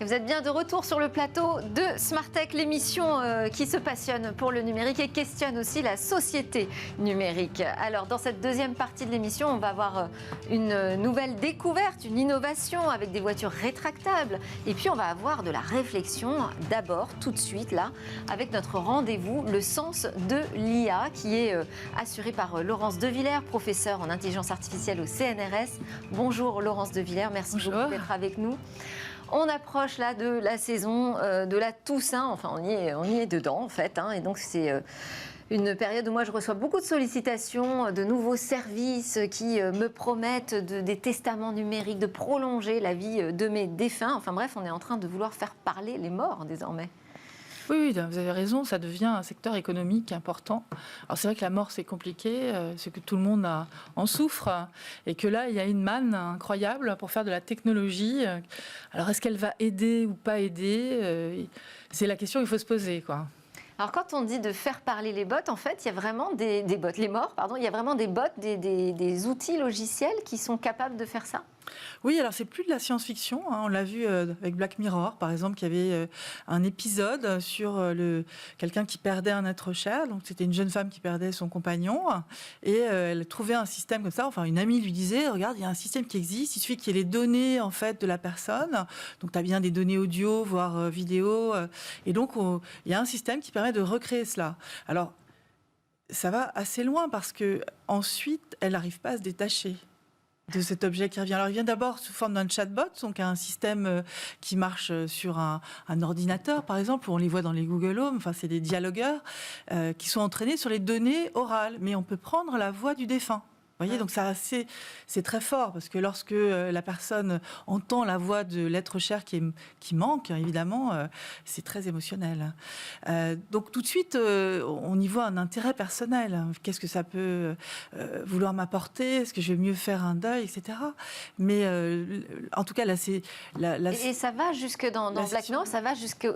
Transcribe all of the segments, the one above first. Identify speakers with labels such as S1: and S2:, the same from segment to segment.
S1: Et vous êtes bien de retour sur le plateau de Smart Tech, l'émission qui se passionne pour le numérique et questionne aussi la société numérique. Alors, dans cette deuxième partie de l'émission, on va avoir une nouvelle découverte, une innovation avec des voitures rétractables. Et puis, on va avoir de la réflexion d'abord, tout de suite, là, avec notre rendez-vous, le sens de l'IA, qui est assuré par Laurence Devillers, professeure en intelligence artificielle au CNRS. Bonjour Laurence Devillers, merci beaucoup d'être avec nous. On approche là de la saison de la Toussaint, enfin on y est dedans en fait, hein, et donc c'est une période où moi je reçois beaucoup de sollicitations, de nouveaux services qui me promettent des testaments numériques, de prolonger la vie de mes défunts. Enfin bref, on est en train de vouloir faire parler les morts désormais.
S2: Oui, vous avez raison, ça devient un secteur économique important. Alors c'est vrai que la mort c'est compliqué, c'est que tout le monde en souffre et que là il y a une manne incroyable pour faire de la technologie. Alors est-ce qu'elle va aider ou pas aider? C'est la question qu'il faut se poser, quoi.
S1: Alors quand on dit de faire parler les bots, en fait, il y a vraiment des bots, les morts, pardon, il y a vraiment des bots, des outils logiciels qui sont capables de faire ça?
S2: Oui, alors c'est plus de la science-fiction, hein. On l'a vu avec Black Mirror, par exemple, qui avait un épisode sur quelqu'un qui perdait un être cher. Donc c'était une jeune femme qui perdait son compagnon et elle trouvait un système comme ça. Enfin, une amie lui disait, regarde, il y a un système qui existe. Il suffit qu'il y ait les données en fait de la personne. Donc tu as bien des données audio, voire vidéo. Et donc il y a un système qui permet de recréer cela. Alors ça va assez loin parce que ensuite elle n'arrive pas à se détacher de cet objet qui revient. Alors, il vient d'abord sous forme d'un chatbot, donc un système qui marche sur un ordinateur, par exemple, où on les voit dans les Google Home. Enfin, c'est des dialogueurs qui sont entraînés sur les données orales. Mais on peut prendre la voix du défunt. Vous voyez, donc c'est très fort, parce que lorsque la personne entend la voix de l'être cher qui manque, évidemment, c'est très émotionnel. Donc tout de suite, on y voit un intérêt personnel. Qu'est-ce que ça peut vouloir m'apporter? Est-ce que je vais mieux faire un deuil, etc. Mais en tout cas, là, c'est...
S1: Et ça va jusque dans Black Mirror, ça va jusqu'à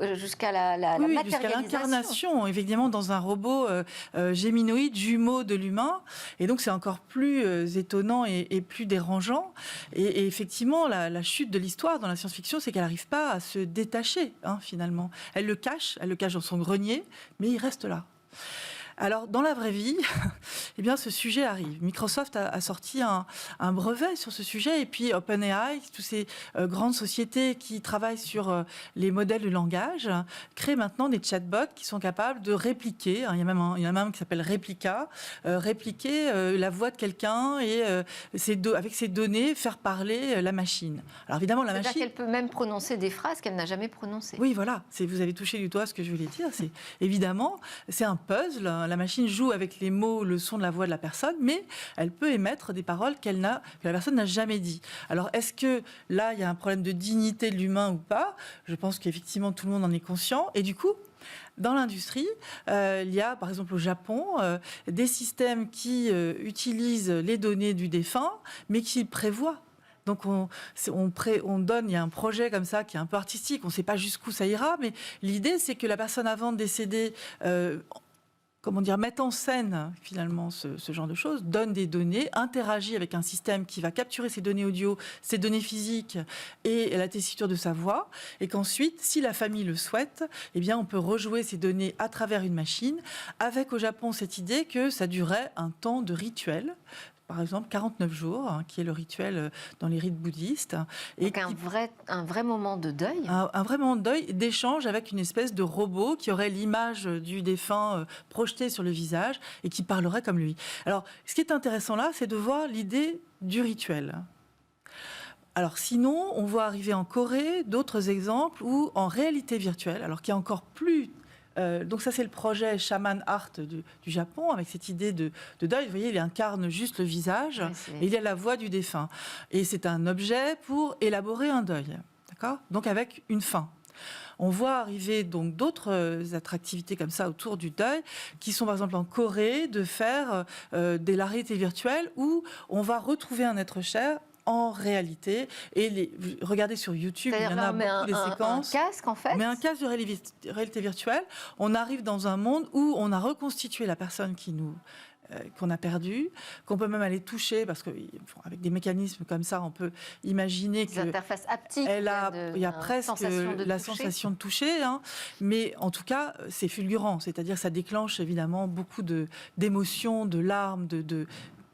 S1: la
S2: oui,
S1: matérialisation.
S2: Jusqu'à l'incarnation, évidemment, dans un robot géminoïde, jumeau de l'humain. Et donc, c'est encore plus étonnant et plus dérangeant. Et effectivement, la chute de l'histoire dans la science-fiction, c'est qu'elle n'arrive pas à se détacher, hein, finalement. Elle le cache dans son grenier, mais il reste là. Alors, dans la vraie vie, eh bien, ce sujet arrive. Microsoft a sorti un brevet sur ce sujet, et puis OpenAI, toutes ces grandes sociétés qui travaillent sur les modèles de langage, créent maintenant des chatbots qui sont capables de répliquer, hein, il y en a même qui s'appelle Replica, répliquer la voix de quelqu'un et avec ces données, faire parler la machine. Alors évidemment, la machine...
S1: C'est-à-dire qu'elle peut même prononcer des phrases qu'elle n'a jamais prononcées.
S2: Oui, voilà, vous avez touché du doigt ce que je voulais dire. Évidemment, c'est un puzzle. La machine joue avec les mots, le son de la voix de la personne, mais elle peut émettre des paroles que la personne n'a jamais dit. Alors, est-ce que là, il y a un problème de dignité de l'humain ou pas? Je pense qu'effectivement, tout le monde en est conscient. Et du coup, dans l'industrie, il y a, par exemple, au Japon, des systèmes qui utilisent les données du défunt, mais qui prévoient. Donc on donne, il y a un projet comme ça qui est un peu artistique, on ne sait pas jusqu'où ça ira, mais l'idée c'est que la personne avant de décéder, mettre en scène finalement ce genre de choses, donne des données, interagit avec un système qui va capturer ces données audio, ces données physiques et la tessiture de sa voix, et qu'ensuite, si la famille le souhaite, eh bien on peut rejouer ces données à travers une machine, avec au Japon cette idée que ça durait un temps de rituel. Par exemple, 49 jours, hein, qui est le rituel dans les rites bouddhistes.
S1: Donc un vrai moment de deuil.
S2: Un vrai moment de deuil, d'échange avec une espèce de robot qui aurait l'image du défunt projetée sur le visage et qui parlerait comme lui. Alors, ce qui est intéressant là, c'est de voir l'idée du rituel. Alors sinon, on voit arriver en Corée d'autres exemples où, en réalité virtuelle, alors qui est encore plus... donc ça, c'est le projet Shaman Art du Japon, avec cette idée de deuil. Vous voyez, il incarne juste le visage, et il a la voix du défunt. Et c'est un objet pour élaborer un deuil, d'accord? Donc avec une fin. On voit arriver donc d'autres attractivités comme ça autour du deuil, qui sont par exemple en Corée, de faire de la réalité virtuelle où on va retrouver un être cher en réalité. Et regardez sur YouTube, il y en a beaucoup des séquences.
S1: Un casque, en fait.
S2: Mais un casque de réalité virtuelle. On arrive dans un monde où on a reconstitué la personne qui nous qu'on a perdu, qu'on peut même aller toucher, parce qu'avec des mécanismes comme ça, on peut imaginer
S1: des interfaces haptiques,
S2: il y a presque la sensation de toucher, hein, mais en tout cas, c'est fulgurant, c'est-à-dire que ça déclenche évidemment beaucoup d'émotions, de larmes,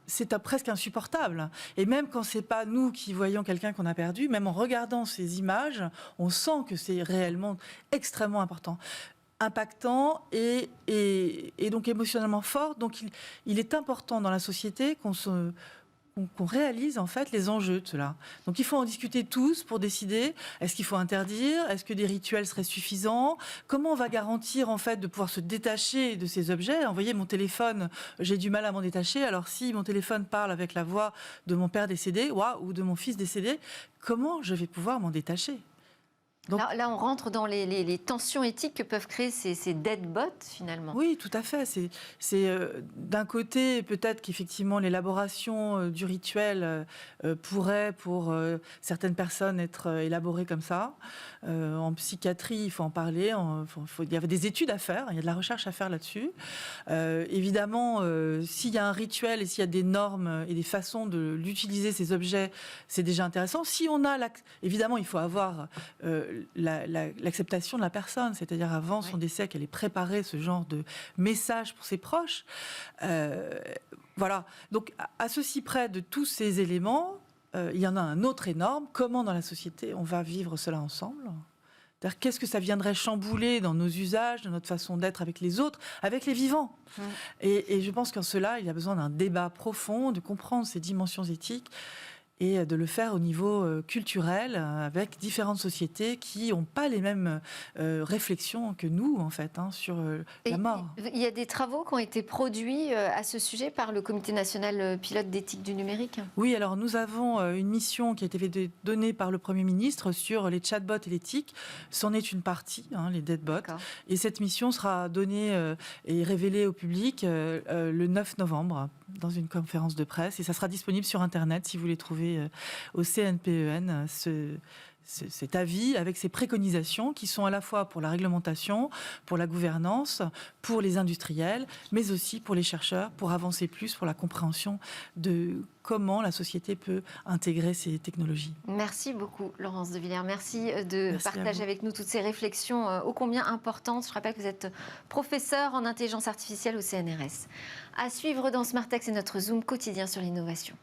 S2: c'est presque insupportable. Et même quand c'est pas nous qui voyons quelqu'un qu'on a perdu, même en regardant ces images, on sent que c'est réellement extrêmement impactant et donc émotionnellement fort. Donc il est important dans la société qu'on réalise en fait les enjeux de cela. Donc il faut en discuter tous pour décider, est-ce qu'il faut interdire, est-ce que des rituels seraient suffisants, comment on va garantir en fait de pouvoir se détacher de ces objets. Vous voyez, mon téléphone, j'ai du mal à m'en détacher, alors si mon téléphone parle avec la voix de mon père décédé ou de mon fils décédé, comment je vais pouvoir m'en détacher?
S1: Donc, là, on rentre dans les tensions éthiques que peuvent créer ces deadbots, finalement.
S2: Oui, tout à fait. C'est d'un côté, peut-être qu'effectivement, l'élaboration du rituel pourrait, pour certaines personnes, être élaborée comme ça. En psychiatrie, il faut en parler. Il y a des études à faire, il y a de la recherche à faire là-dessus. Évidemment, s'il y a un rituel et s'il y a des normes et des façons de l'utiliser, ces objets, c'est déjà intéressant. Si on a... Évidemment, il faut avoir... l'acceptation de la personne, c'est-à-dire avant son décès, qu'elle ait préparé ce genre de message pour ses proches. Voilà. Donc, à ceci près de tous ces éléments, il y en a un autre énorme. Comment, dans la société, on va vivre cela ensemble ? C'est-à-dire, qu'est-ce que ça viendrait chambouler dans nos usages, dans notre façon d'être avec les autres, avec les vivants ? Et je pense qu'en cela, il y a besoin d'un débat profond, de comprendre ces dimensions éthiques, et de le faire au niveau culturel, avec différentes sociétés qui n'ont pas les mêmes réflexions que nous, en fait, sur la mort.
S1: Il y a des travaux qui ont été produits à ce sujet par le Comité national pilote d'éthique du numérique ? Oui,
S2: alors nous avons une mission qui a été donnée par le Premier ministre sur les chatbots et l'éthique. C'en est une partie, les deadbots. Et cette mission sera donnée et révélée au public le 9 novembre dans une conférence de presse. Et ça sera disponible sur Internet si vous voulez trouver au CNPEN cet avis avec ses préconisations qui sont à la fois pour la réglementation, pour la gouvernance, pour les industriels, mais aussi pour les chercheurs, pour avancer plus, pour la compréhension de comment la société peut intégrer ces technologies.
S1: Merci beaucoup, Laurence de Villers. Merci de partager avec nous toutes ces réflexions ô combien importantes. Je rappelle que vous êtes professeur en intelligence artificielle au CNRS. À suivre dans Smart Tech, c'est notre Zoom quotidien sur l'innovation.